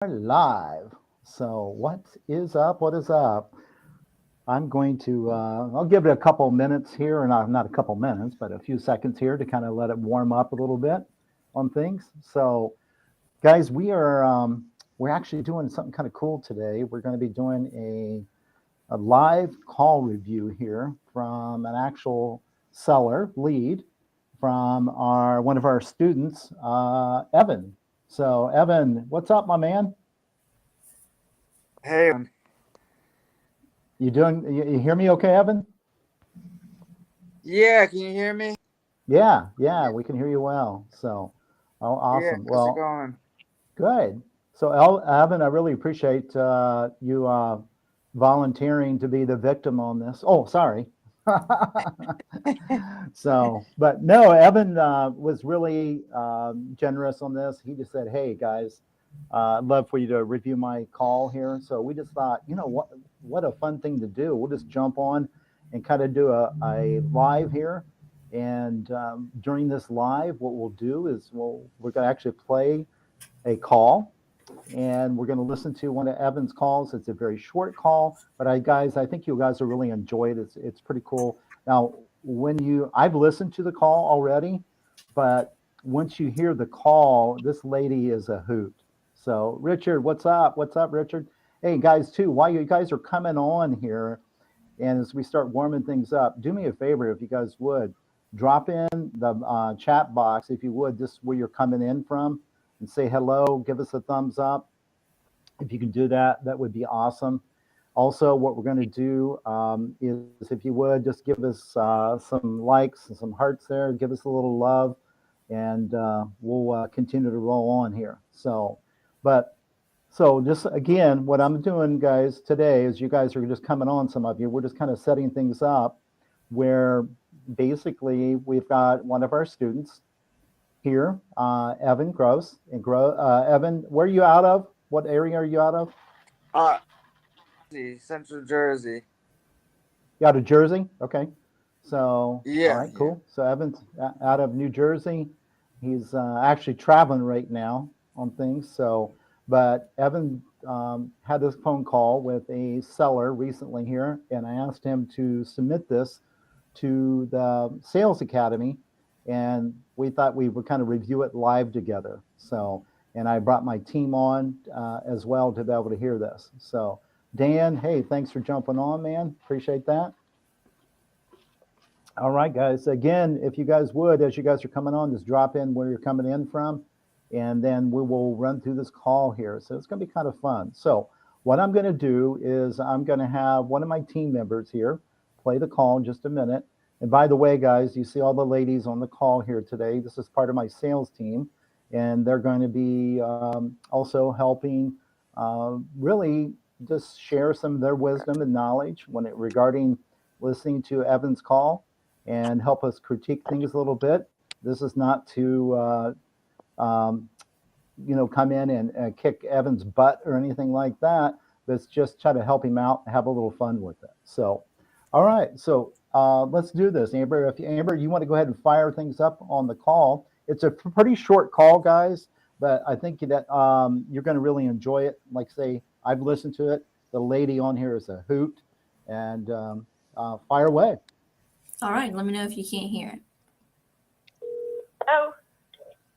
Live. So what is up? What is up? I'm going to, I'll give it a couple minutes here, or not a couple minutes, but a few seconds here to kind of let it warm up a little bit on things. So guys, we're actually doing something kind of cool today. We're going to be doing a live call review here from an actual seller lead from one of our students, Evan. So Evan, what's up, my man? Hey, You hear me okay, Evan? yeah, can you hear me? Yeah, we can hear you well. So, oh, Yeah, awesome. how's it Well, going? good. So, Evan, I really appreciate you volunteering to be the victim on this. Oh, sorry. So, but no, Evan was really generous on this. He just said, "Hey, guys, I'd love for you to review my call here." So we just thought, what a fun thing to do. We'll just jump on and kind of do a live here. And during this live, what we'll do is we're going to actually play a call, and we're going to listen to one of Evan's calls. It's a very short call, but I think you guys will really enjoy it. It's pretty cool. Now, I've listened to the call already, but once you hear the call, this lady is a hoot. So, Richard, what's up? What's up, Richard? Hey, guys, too, while you guys are coming on here, and as we start warming things up, do me a favor if you guys would drop in the chat box, if you would, just where you're coming in from, and say hello, give us a thumbs up. If you can do that, that would be awesome. Also, what we're going to do is, if you would, just give us some likes and some hearts there, give us a little love, and we'll continue to roll on here. But so just again, what I'm doing, guys, today is you guys are just coming on. Some of you, we're just kind of setting things up where basically we've got one of our students here, Evan Gross. Evan, where are you out of? What area are you out of? Uh, Central Jersey. You out of Jersey? Okay. So, all Yeah, right, yeah. cool. So Evan's out of New Jersey. He's actually traveling right now on things. So, but Evan had this phone call with a seller recently here, and I asked him to submit this to the Sales Academy, and we thought we would kind of review it live together. So, and I brought my team on as well to be able to hear this. So, Dan, hey, thanks for jumping on, man. Appreciate that. All right, guys. Again, if you guys would, as you guys are coming on, just drop in where you're coming in from, and then we will run through this call here. So it's going to be kind of fun. So, what I'm going to do is I'm going to have one of my team members here play the call in just a minute. And by the way, guys, you see all the ladies on the call here today. This is part of my sales team, and they're going to be also helping really just share some of their wisdom and knowledge regarding listening to Evan's call and help us critique things a little bit. This is not to um, come in and kick Evan's butt or anything like that, but it's just try to help him out and have a little fun with it. So, all right, so let's do this, Amber. If Amber, you want to go ahead and fire things up on the call. It's a pretty short call, guys, but I think that you're going to really enjoy it. Like say, I've listened to it. The lady on here is a hoot, and fire away. All right, let me know if you can't hear it. Oh,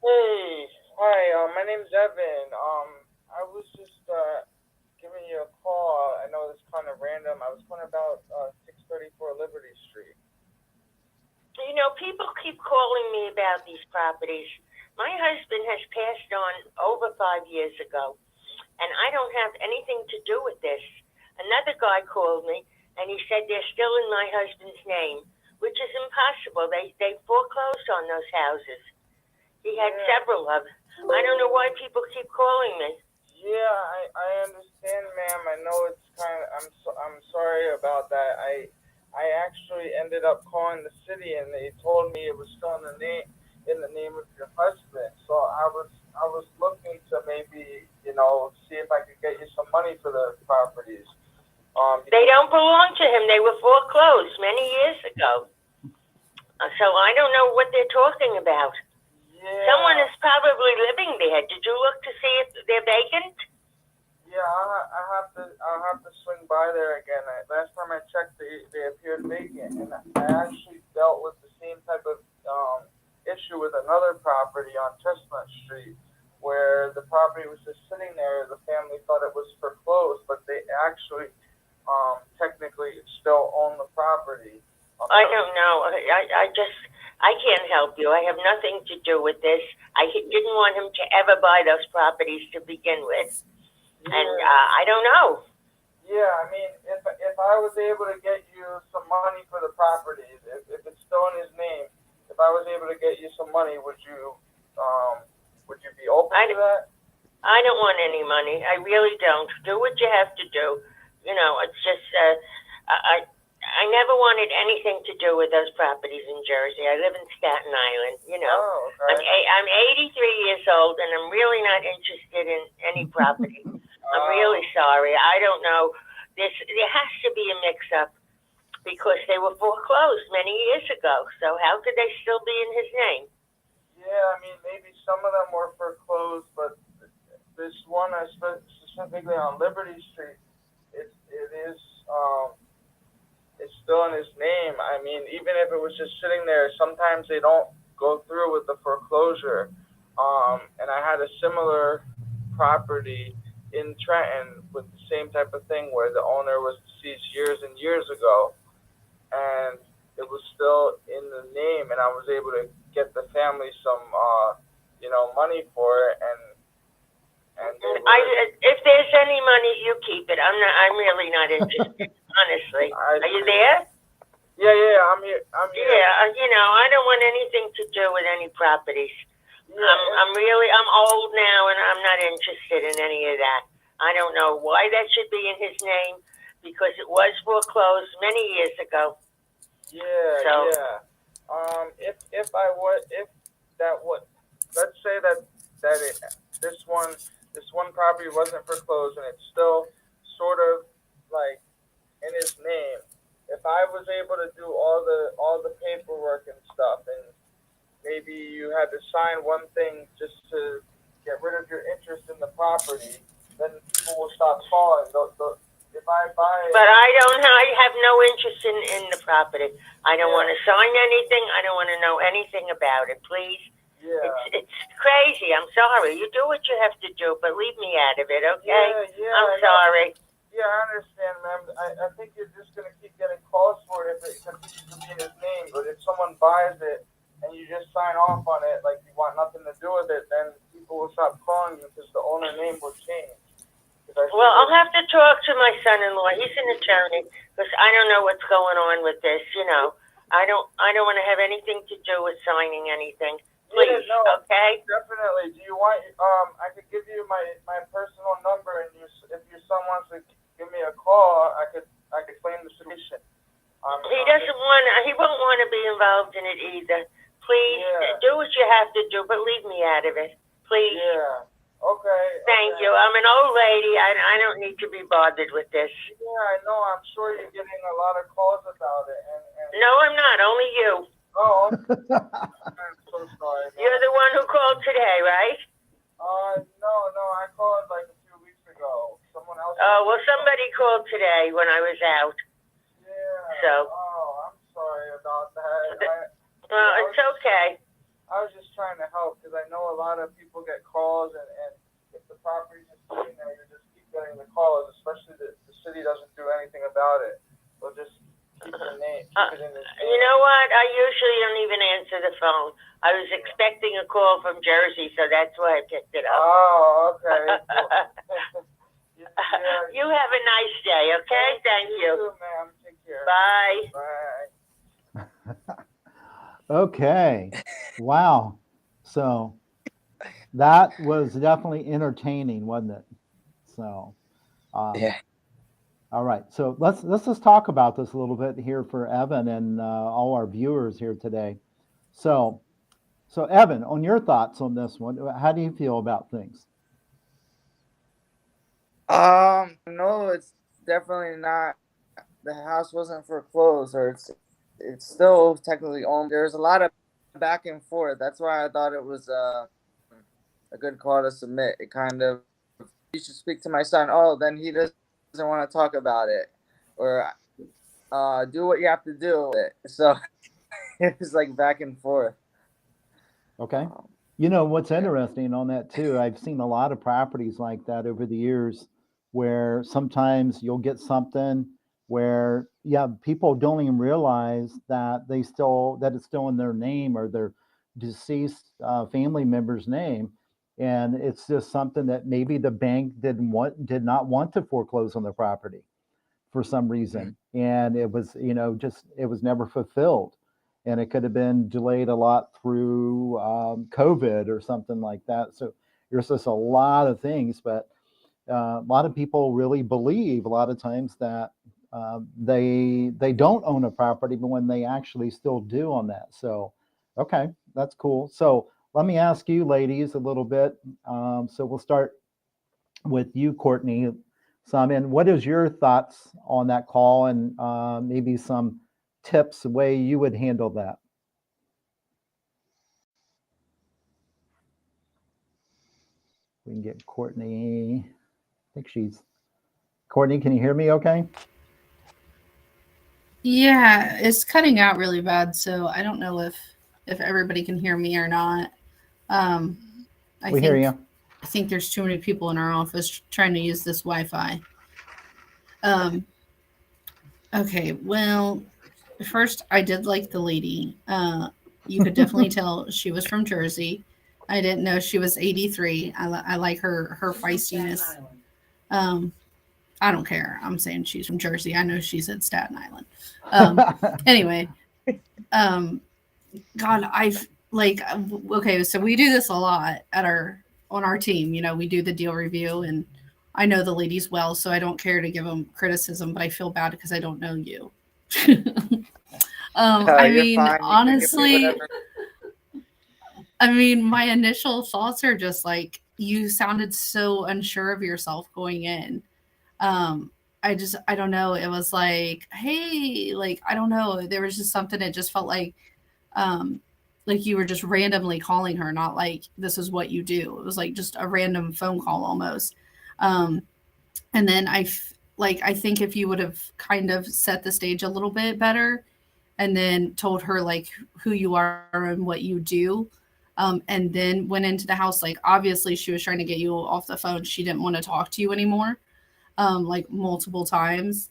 Hey, hi. My name's Evan. I was just giving you a call. I know it's kind of random. I was calling about 634 Liberty Street. people keep calling me about these properties. My husband has passed on over 5 years ago, and I don't have anything to do with this. Another guy called me, and he said they're still in my husband's name, which is impossible. They foreclosed on those houses. He had Yeah, several of them. I don't know why people keep calling me. yeah. I understand, ma'am. I know it's kind of. I'm sorry about that. I actually ended up calling the city, and they told me it was still in the name of your husband. So I was looking to maybe see if I could get you some money for the properties. They Because don't belong to him. They were foreclosed many years ago. So I don't know what they're talking about. Someone yeah, is probably living there. Did you look to see if they're vacant? have to swing by there again. Last time I checked, they appeared vacant, and I actually dealt with the same type of issue with another property on Chestnut Street, where the property was just sitting there. The family thought it was foreclosed, but they actually technically still own the property. I don't know. I can't help you. I have nothing to do with this. I didn't want him to ever buy those properties to begin with. Yeah. And I don't know. Yeah, I mean, if I was able to get you some money for the properties, if it's still in his name, if I was able to get you some money, would you be open to that? I don't want any money. I really don't. Do what you have to do. You know, it's just I never wanted anything to do with those properties in Jersey. I live in Staten Island. You know, Oh, okay. I'm 83 years old, and I'm really not interested in any property. I'm really sorry. I don't know. There has to be a mix-up because they were foreclosed many years ago. So how could they still be in his name? Yeah, I mean, maybe some of them were foreclosed, but this one, specifically on Liberty Street, it is it's still in his name. I mean, even if it was just sitting there, sometimes they don't go through with the foreclosure. And I had a similar property in Trenton with the same type of thing where the owner was deceased years and years ago, and it was still in the name, and I was able to get the family some, money for it, and if there's any money, you keep it. I'm really not interested, honestly. Are you there? Yeah, I'm here. Yeah, I don't want anything to do with any properties. Yeah, I'm old now, and I'm not interested in any of that. I don't know why that should be in his name, because it was foreclosed many years ago. Yeah, so, yeah. Let's say this one property wasn't foreclosed and it's still sort of like in his name. If I was able to do all the paperwork and stuff, and maybe you had to sign one thing just to get rid of your interest in the property, then people will stop calling. If I buy it, but I have no interest in the property. I don't want to sign anything. I don't want to know anything about it, please. Yeah. It's crazy. I'm sorry. You do what you have to do, but leave me out of it, okay? Yeah, I'm sorry. Yeah, I understand, ma'am. I think you're just going to keep getting calls for it if it continues to be in his name. But if someone buys it and you just sign off on it like you want nothing to do with it, then people will stop calling you because the owner name will change. Well, I'll have to talk to my son-in-law. He's an attorney because I don't know what's going on with this. I don't want to have anything to do with signing anything. Please, yeah, no, okay? Definitely. Do you want? I could give you my personal number, and if your son wants to give me a call, I could explain the situation. He won't want to be involved in it either. Please do what you have to do, but leave me out of it, please. Yeah. Okay. Thank you. I'm an old lady. I don't need to be bothered with this. Yeah, I know. I'm sure you're getting a lot of calls about it. And no, I'm not. Only you. Oh, I'm so sorry. Man. You're the one who called today, right? No. I called like a few weeks ago. Someone else. Oh, well, somebody called today when I was out. Yeah. So. Oh, I'm sorry about that. It's okay. I was just trying to help because I know a lot of people get calls, and if the property's just sitting there, you just keep getting the calls, especially the city doesn't do anything about it. They'll just keep the name. Keep it in the name. You know what? I usually don't even answer the phone. I was expecting a call from Jersey, so that's why I picked it up. Oh, okay. You have a nice day, okay? Thank you. You too, ma'am. Take care. Bye. Bye. Okay. Wow. So that was definitely entertaining, wasn't it? So, Yeah. All right. So let's just talk about this a little bit here for Evan and all our viewers here today. So Evan, on your thoughts on this one, how do you feel about things? No, it's definitely not. The house wasn't foreclosed, or it's still technically owned. There's a lot of back and forth. That's why I thought it was a good call to submit. It kind of, you should speak to my son. Oh, then he doesn't want to talk about it, or do what you have to do. So it was like back and forth. Okay. You know, what's interesting on that too, I've seen a lot of properties like that over the years where sometimes you'll get something where, yeah, people don't even realize that that it's still in their name or their deceased family member's name. And it's just something that maybe the bank did not want to foreclose on the property for some reason. And it was, just, it was never fulfilled. And it could have been delayed a lot through COVID or something like that. So there's just a lot of things, but a lot of people really believe a lot of times that they don't own a property, but when they actually still do on that. So, okay, that's cool. So let me ask you, ladies, a little bit. So we'll start with you, Courtney. Simon, what is your thoughts on that call and maybe some tips, the way you would handle that? We can get Courtney. I think Courtney, can you hear me okay? Yeah, it's cutting out really bad, so I don't know if everybody can hear me or not. Um, I We hear think you. I think there's too many people in our office trying to use this Wi-Fi. Um, okay, well, first I did like the lady. You could definitely tell she was from Jersey. I didn't know she was 83. I like her feistiness. Um, I don't care. I'm saying she's from Jersey. I know she's in Staten Island. Anyway, um, God, I've like okay, so we do this a lot at on our team. You know, we do the deal review, and I know the ladies well, so I don't care to give them criticism, but I feel bad because I don't know you. I You're mean, fine. You can give me honestly, whatever. I mean, my initial thoughts are just like you sounded so unsure of yourself going in. Um, I don't know. It was like, hey, like I don't know. There was just something. It just felt um, like you were just randomly calling her, not like this is what you do. It was like just a random phone call almost. Um, and then I think if you would have kind of set the stage a little bit better, and then told her like who you are and what you do, and then went into the house. Like obviously she was trying to get you off the phone. She didn't want to talk to you anymore, like multiple times.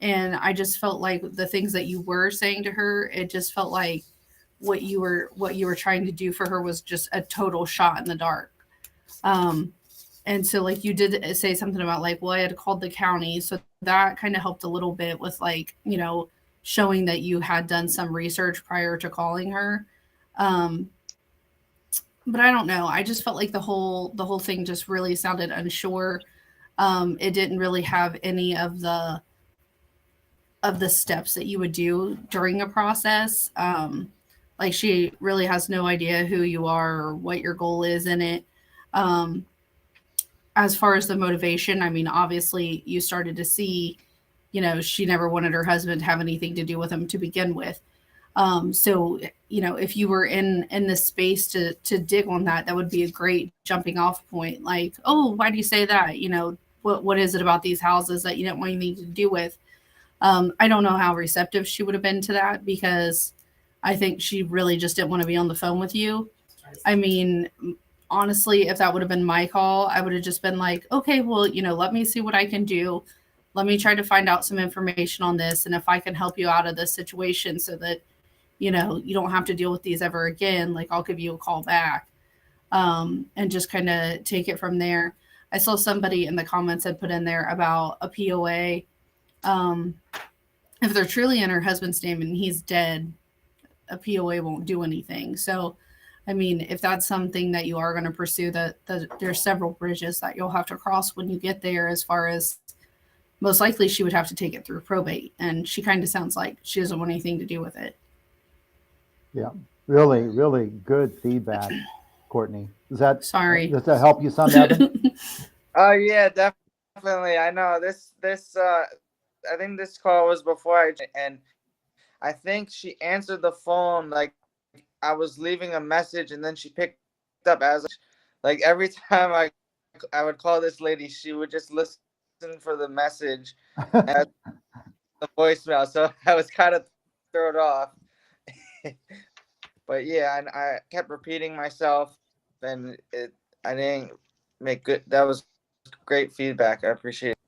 And I just felt like the things that you were saying to her, it just felt like what you were trying to do for her was just a total shot in the dark. Um, and so like you did say something about like, well, I had called the county, so that kind of helped a little bit with like, showing that you had done some research prior to calling her. Um, but I don't know. I just felt like the whole thing just really sounded unsure. It didn't really have any of the steps that you would do during a process. Like she really has no idea who you are or what your goal is in it. Um, as far as the motivation, I mean, obviously you started to see, she never wanted her husband to have anything to do with him to begin with. So if you were in this space to dig on that, that would be a great jumping off point. Like, oh, why do you say that? What is it about these houses that you didn't want anything to do with? I don't know how receptive she would have been to that because I think she really just didn't want to be on the phone with you. I mean, honestly, if that would have been my call, I would have just been like, okay, well, let me see what I can do. Let me try to find out some information on this. And if I can help you out of this situation so that, you don't have to deal with these ever again, like I'll give you a call back, and just kind of take it from there. I saw somebody in the comments had put in there about a POA. Um, if they're truly in her husband's name and he's dead, a POA won't do anything. So, I mean, if that's something that you are going to pursue, that there's several bridges that you'll have to cross when you get there. As far as most likely, she would have to take it through probate, and she kind of sounds like she doesn't want anything to do with it. Yeah, really, really good feedback, Courtney. Does that help you some, Evan? Oh yeah, definitely. I know this. I think this call was before and I think she answered the phone like I was leaving a message, and then she picked up as like every time I would call this lady, she would just listen for the message and the voicemail, so I was kind of thrown off. But yeah, and I kept repeating myself, and I didn't make good. That was great feedback. I appreciate it.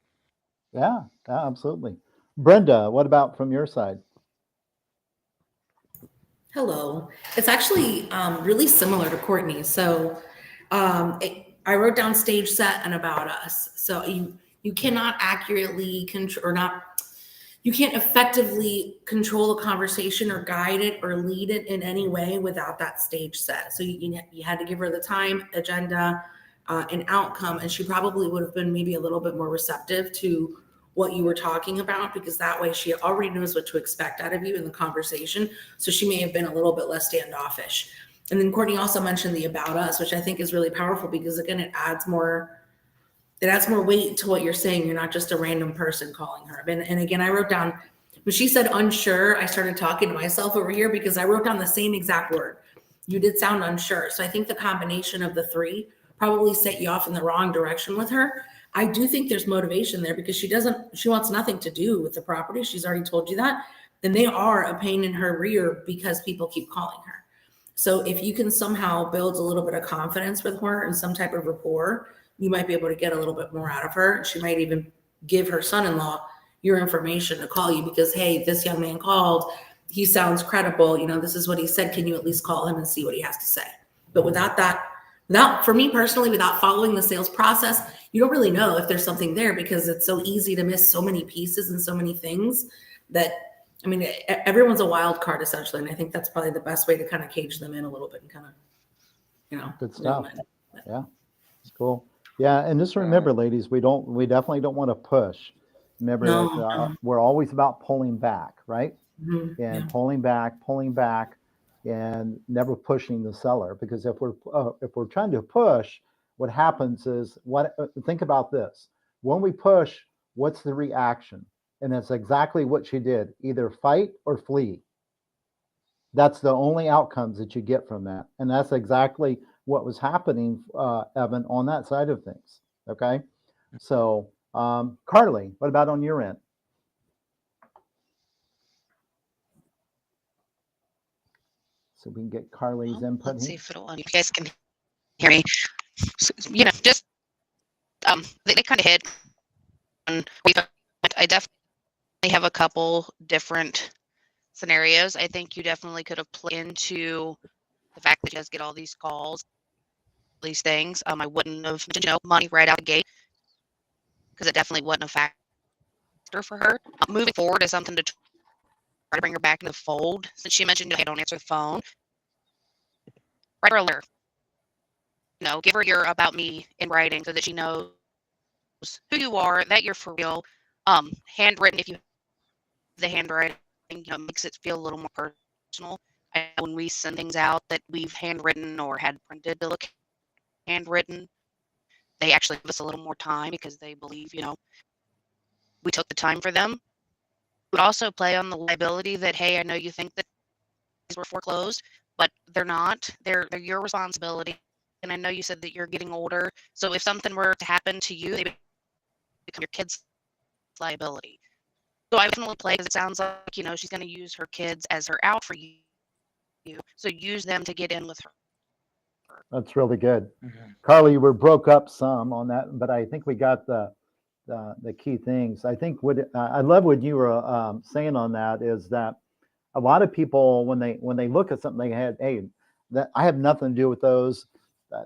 Yeah, yeah, absolutely. Brenda, what about from your side? Hello. It's actually really similar to Courtney. So I wrote down stage set and about us. So you cannot accurately control or not. You can't effectively control the conversation or guide it or lead it in any way without that stage set. So you had to give her the time, agenda, and outcome, and she probably would have been maybe a little bit more receptive to what you were talking about, because that way she already knows what to expect out of you in the conversation. So she may have been a little bit less standoffish. And then Courtney also mentioned the about us, which I think is really powerful because again, it adds more weight to what you're saying. You're not just a random person calling her. And again, I wrote down, when she said unsure, I started talking to myself over here because I wrote down the same exact word. You did sound unsure. So I think the combination of the three probably set you off in the wrong direction with her. I do think there's motivation there because she wants nothing to do with the property. She's already told you that. And they are a pain in her rear because people keep calling her. So if you can somehow build a little bit of confidence with her and some type of rapport, you might be able to get a little bit more out of her. She might even give her son-in-law your information to call you because, hey, this young man called. He sounds credible. You know, this is what he said. Can you at least call him and see what he has to say? But for me personally, without following the sales process, you don't really know if there's something there because it's so easy to miss so many pieces and so many things that, I mean, everyone's a wild card essentially. And I think that's probably the best way to kind of cage them in a little bit and kind of, Good stuff. Yeah, it's cool. Yeah, and just remember, ladies, we definitely don't want to push. Remember, No. we're always about pulling back, right? Mhm. And pulling back, and never pushing the seller. Because if we're trying to push, what happens is think about this: when we push, what's the reaction? And that's exactly what she did: either fight or flee. That's the only outcomes that you get from that, and that's exactly what was happening, Evan, on that side of things. Okay, so Carly, what about on your end? So we can get Carly's input Let's see here. if it'll. You guys can hear me. So, just they kind of hit. I definitely have a couple different scenarios. I think you definitely could have played into the fact that you guys get all these calls, these things. I wouldn't have mentioned, money right out the gate because it definitely wasn't a factor for her. Moving forward is something to try to bring her back in the fold. Since she mentioned, hey, don't answer the phone, write her a letter. Give her your about me in writing so that she knows who you are, that you're for real. Handwritten, if you have the handwriting, makes it feel a little more personal. I know when we send things out that we've handwritten or had printed to look handwritten, they actually give us a little more time because they believe, we took the time for them. Would also play on the liability that, hey, I know you think that these were foreclosed, but they're not. They're your responsibility. And I know you said that you're getting older. So if something were to happen to you, they become your kids' liability. So I definitely play because it sounds like, she's going to use her kids as her out for you. So use them to get in with her. That's really good. Carly, you were broke up some on that, but I think we got the key things. I think I love what you were saying on that is that a lot of people when they look at something, they had, hey, that I have nothing to do with those.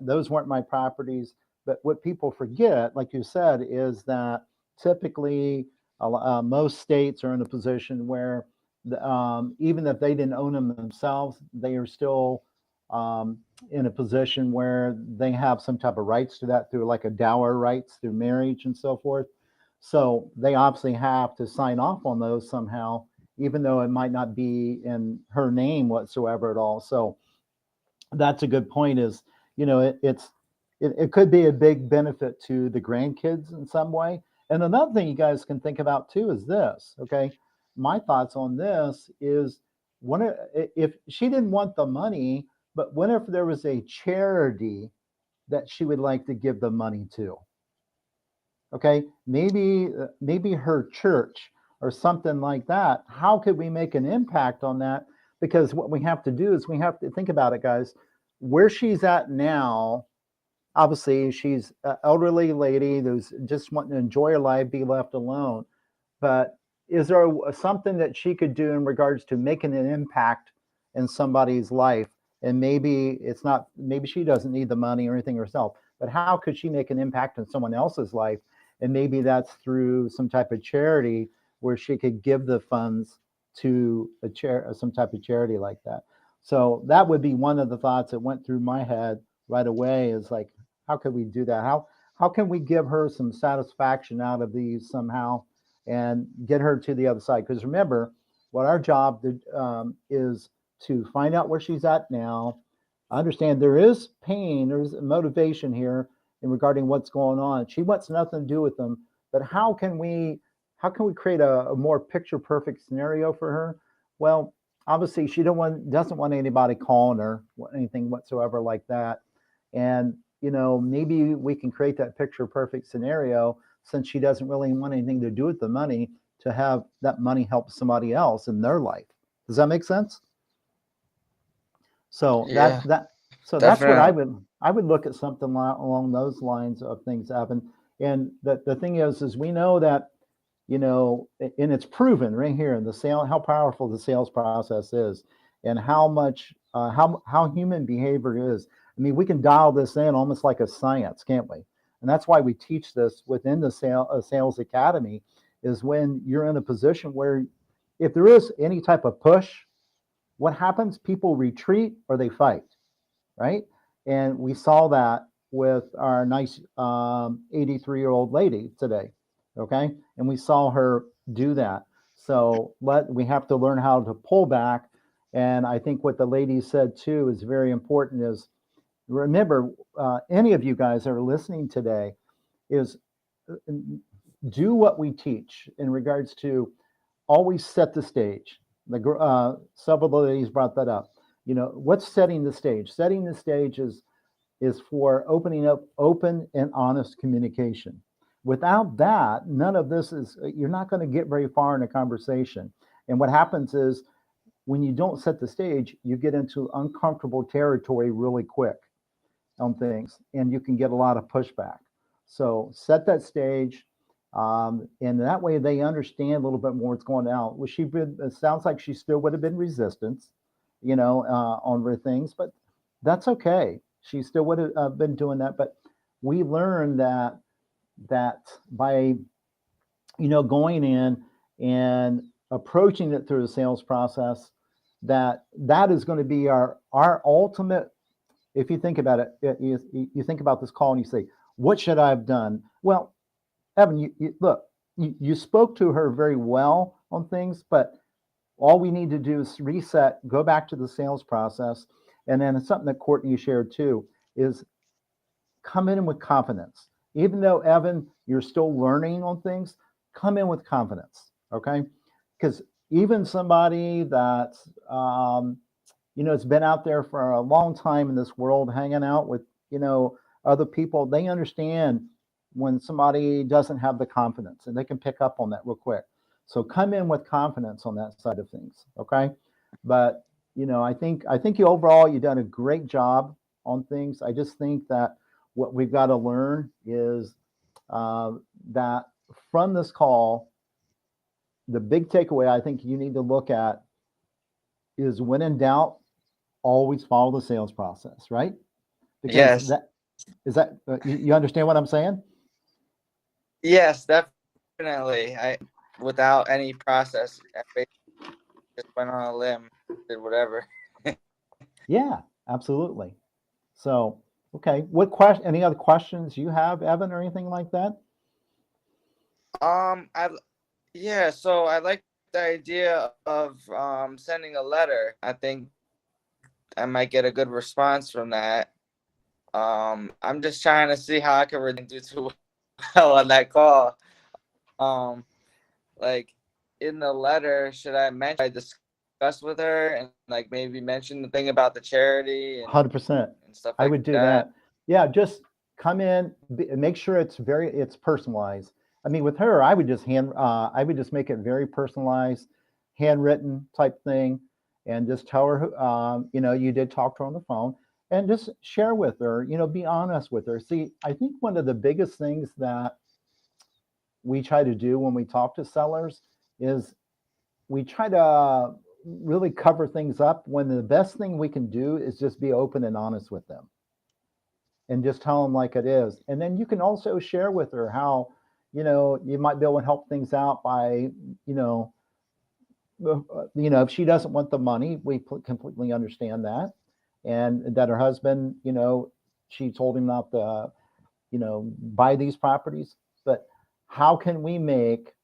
Those weren't my properties. But what people forget, like you said, is that typically most states are in a position where even if they didn't own them themselves, they are still in a position where they have some type of rights to that through like a dower rights through marriage and so forth. So they obviously have to sign off on those somehow, even though it might not be in her name whatsoever at all. So that's a good point is, it could be a big benefit to the grandkids in some way. And another thing you guys can think about too is this, okay? My thoughts on this is if she didn't want the money, but what if there was a charity that she would like to give the money to? Okay, maybe her church or something like that. How could we make an impact on that? Because what we have to do is we have to think about it, guys. Where she's at now, obviously she's an elderly lady who's just wanting to enjoy her life, be left alone. But is there something that she could do in regards to making an impact in somebody's life? And maybe it's not, maybe she doesn't need the money or anything herself, but how could she make an impact in someone else's life? And maybe that's through some type of charity where she could give the funds to some type of charity like that. So that would be one of the thoughts that went through my head right away, is like, how could we do that? How can we give her some satisfaction out of these somehow and get her to the other side? Because remember, what our job is to find out where she's at now. I understand there is pain, there's motivation here in regarding what's going on. She wants nothing to do with them, but how can we create a more picture perfect scenario for her? Well, obviously she doesn't want anybody calling her anything whatsoever like that. And maybe we can create that picture perfect scenario, since she doesn't really want anything to do with the money, to have that money help somebody else in their life. Does that make sense? So Yeah, that's what definitely. I would look at something along those lines of things, Evan. And the thing is we know that, and it's proven right here in the sale, how powerful the sales process is, and how much how human behavior is. I mean, we can dial this in almost like a science, can't we? And that's why we teach this within the sales academy, is when you're in a position where if there is any type of push, what happens? People retreat or they fight, right? And we saw that with our nice 83-year-old lady today, okay? And we saw her do that. So we have to learn how to pull back. And I think what the lady said too is very important. Is remember, any of you guys that are listening today, is do what we teach in regards to always set the stage. Several ladies brought that up. What's setting the stage? Setting the stage is for opening up open and honest communication. Without that, none of this you're not going to get very far in a conversation. And what happens is, when you don't set the stage, you get into uncomfortable territory really quick on things, and you can get a lot of pushback. So set that stage, and that way they understand a little bit more what's going on. It sounds like she still would have been resistance, on her things, but that's okay. She still would have been doing that. But we learned that by going in and approaching it through the sales process, that is going to be our ultimate. If you think about it, you think about this call and you say, what should I have done? Well, Evan, look, you spoke to her very well on things, but all we need to do is reset, go back to the sales process. And then it's something that Courtney shared too, is come in with confidence. Even though, Evan, you're still learning on things, come in with confidence, okay? Because even somebody that's, has been out there for a long time in this world, hanging out with, other people, they understand when somebody doesn't have the confidence, and they can pick up on that real quick. So come in with confidence on that side of things, okay? But I think you overall, you've done a great job on things. I just think that what we've got to learn is that from this call, the big takeaway I think you need to look at is, when in doubt, always follow the sales process, right? Because Yes. you understand what I'm saying? Yes, definitely. I without any process, I basically just went on a limb, did whatever. Yeah, absolutely. So, okay, what question? Any other questions you have, Evan, or anything like that? I yeah, so I like the idea of sending a letter. I think I might get a good response from that. I'm just trying to see how I can really do too well on that call. Um, like in the letter, should I mention I discussed with her, and like maybe mention the thing about the charity and 100%. stuff I like would do that? that. Yeah, just come in, make sure it's personalized. I mean, with her, I would just make it very personalized, handwritten type thing, and just tell her, you did talk to her on the phone, and just share with her, be honest with her. See, I think one of the biggest things that we try to do when we talk to sellers is we try to really cover things up when the best thing we can do is just be open and honest with them and just tell them like it is. And then you can also share with her how, you might be able to help things out by, if she doesn't want the money, we completely understand that. And that her husband, she told him not to, buy these properties. But how can we make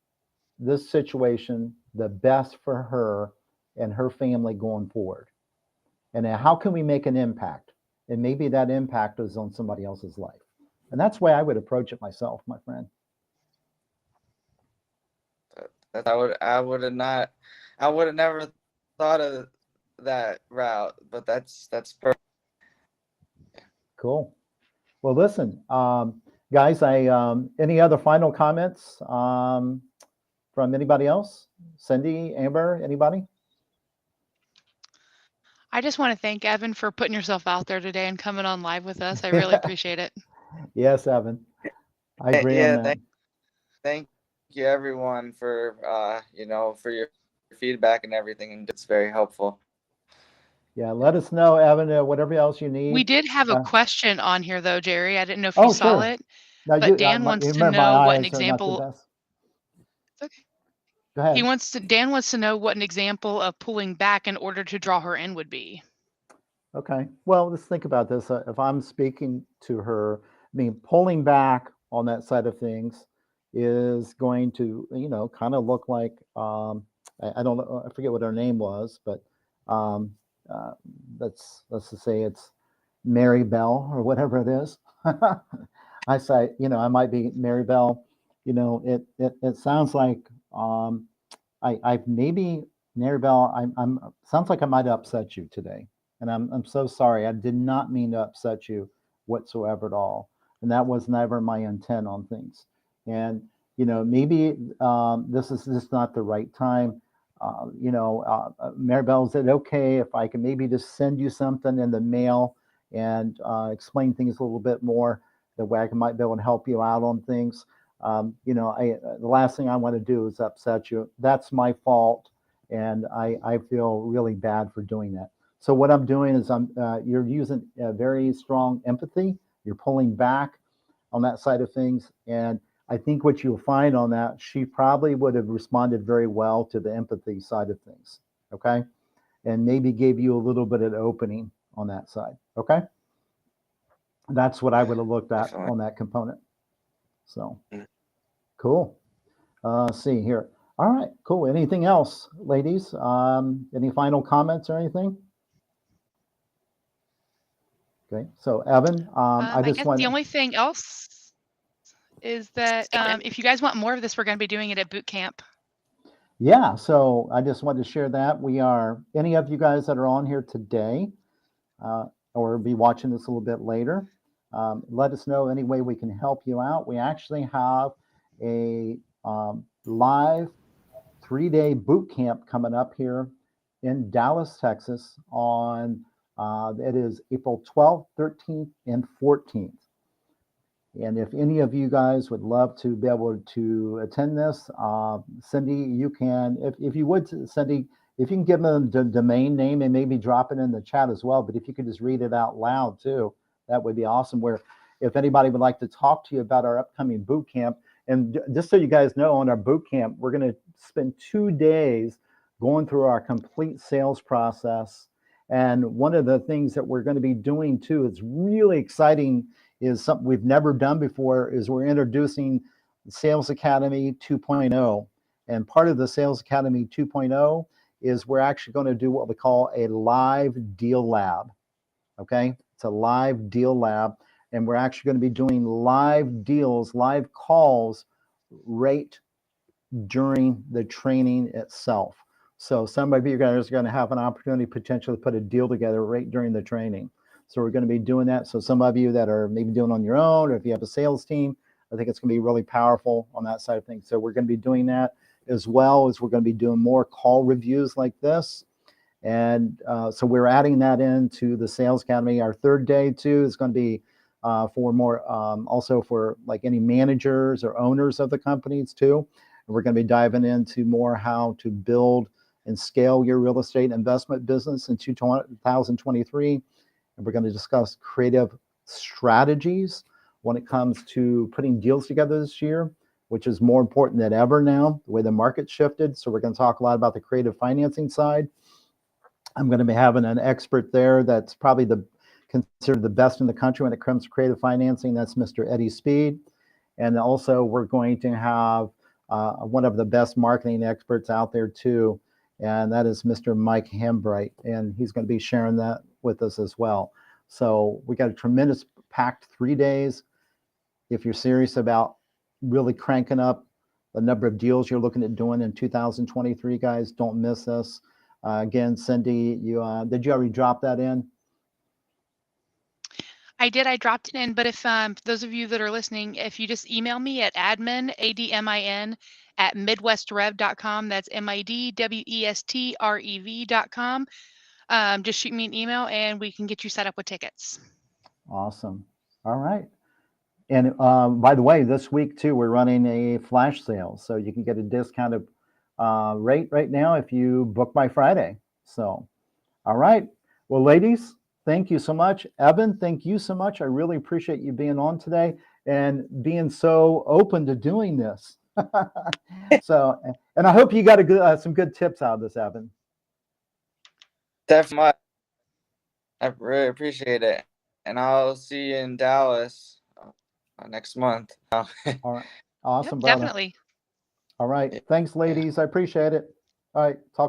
this situation the best for her and her family going forward? And how can we make an impact? And maybe that impact is on somebody else's life. And that's the way I would approach it myself, my friend. I would have never thought of that route, but that's perfect. Cool. Well, listen, guys, any other final comments from anybody else? Cindy, Amber, anybody? I just want to thank Evan for putting yourself out there today and coming on live with us. I really appreciate it. Yes, Evan. I agree on that. Thank you everyone for for your feedback and everything, and it's very helpful. Yeah, let us know, Evan, whatever else you need. We did have a question on here though, Jerry. I didn't know if you saw sure. it, Now, but Dan wants to remember know my what an eyes are not the example. best. Okay. Go ahead. Dan wants to know what an example of pulling back in order to draw her in would be. Okay. Well, let's think about this. If I'm speaking to her, I mean, pulling back on that side of things is going to, kind of look like, I don't know, I forget what her name was, but let's just say it's Mary Bell or whatever it is. I say, I might be Mary Bell. It sounds like I maybe Mary Bell. I'm sounds like I might upset you today. And I'm so sorry. I did not mean to upset you whatsoever at all. And that was never my intent on things. And, maybe this is just not the right time. Maribel, is it okay if I can maybe just send you something in the mail and explain things a little bit more? The way I might be able to help you out on things. The last thing I want to do is upset you. That's my fault. And I feel really bad for doing that. So what I'm doing is you're using a very strong empathy. You're pulling back on that side of things. And I think what you'll find on that, she probably would have responded very well to the empathy side of things. Okay. And maybe gave you a little bit of an opening on that side. Okay. That's what I would have looked at on that component. So cool. See here. All right, cool. Anything else, ladies? Any final comments or anything? Okay, so Evan, I just guess want the only thing else is that if you guys want more of this, we're going to be doing it at boot camp. Yeah, so I just wanted to share that. Any of you guys that are on here today or be watching this a little bit later, let us know any way we can help you out. We actually have a live 3-day boot camp coming up here in Dallas, Texas on it is April 12th, 13th, and 14th. And if any of you guys would love to be able to attend this, Cindy, you can, if you would, Cindy, if you can give them the domain name and maybe drop it in the chat as well, but if you could just read it out loud too, that would be awesome. Where if anybody would like to talk to you about our upcoming boot camp, and just so you guys know, on our boot camp, we're going to spend 2 days going through our complete sales process. And one of the things that we're going to be doing too, it's really exciting, is something we've never done before, is we're introducing Sales Academy 2.0. And part of the Sales Academy 2.0 is we're actually going to do what we call a live deal lab. Okay, it's a live deal lab. And we're actually going to be doing live deals, live calls right during the training itself. So some of you guys are going to have an opportunity potentially to put a deal together right during the training. So we're going to be doing that. So some of you that are maybe doing on your own, or if you have a sales team, I think it's going to be really powerful on that side of things. So we're going to be doing that, as well as we're going to be doing more call reviews like this. And so we're adding that into the Sales Academy. Our third day too is going to be for more, also for like any managers or owners of the companies too. And we're going to be diving into more how to build and scale your real estate investment business in 2023. And we're going to discuss creative strategies when it comes to putting deals together this year, which is more important than ever now, the way the market shifted. So we're going to talk a lot about the creative financing side. I'm going to be having an expert there that's probably considered the best in the country when it comes to creative financing. That's Mr. Eddie Speed. And also we're going to have one of the best marketing experts out there too, and that is Mr. Mike Hambright, and he's going to be sharing that with us as well. So we got a tremendous packed 3 days. If you're serious about really cranking up the number of deals you're looking at doing in 2023, guys, don't miss this. Again, Cindy, did you already drop that in? I did. I dropped it in. But if those of you that are listening, if you just email me at admin, ADMIN, at midwestrev.com, that's MIDWESTREV.com, just shoot me an email and we can get you set up with tickets. Awesome. All right. And by the way, this week too, we're running a flash sale. So you can get a discounted rate right now if you book by Friday. So, all right. Well, ladies, thank you so much. Evan, thank you so much. I really appreciate you being on today and being so open to doing this. So, and I hope you got some good tips out of this, Evan. Definitely. I really appreciate it. And I'll see you in Dallas next month. All right. Awesome, Yep, brother. definitely. All right. Thanks, ladies. I appreciate it. All right. Talk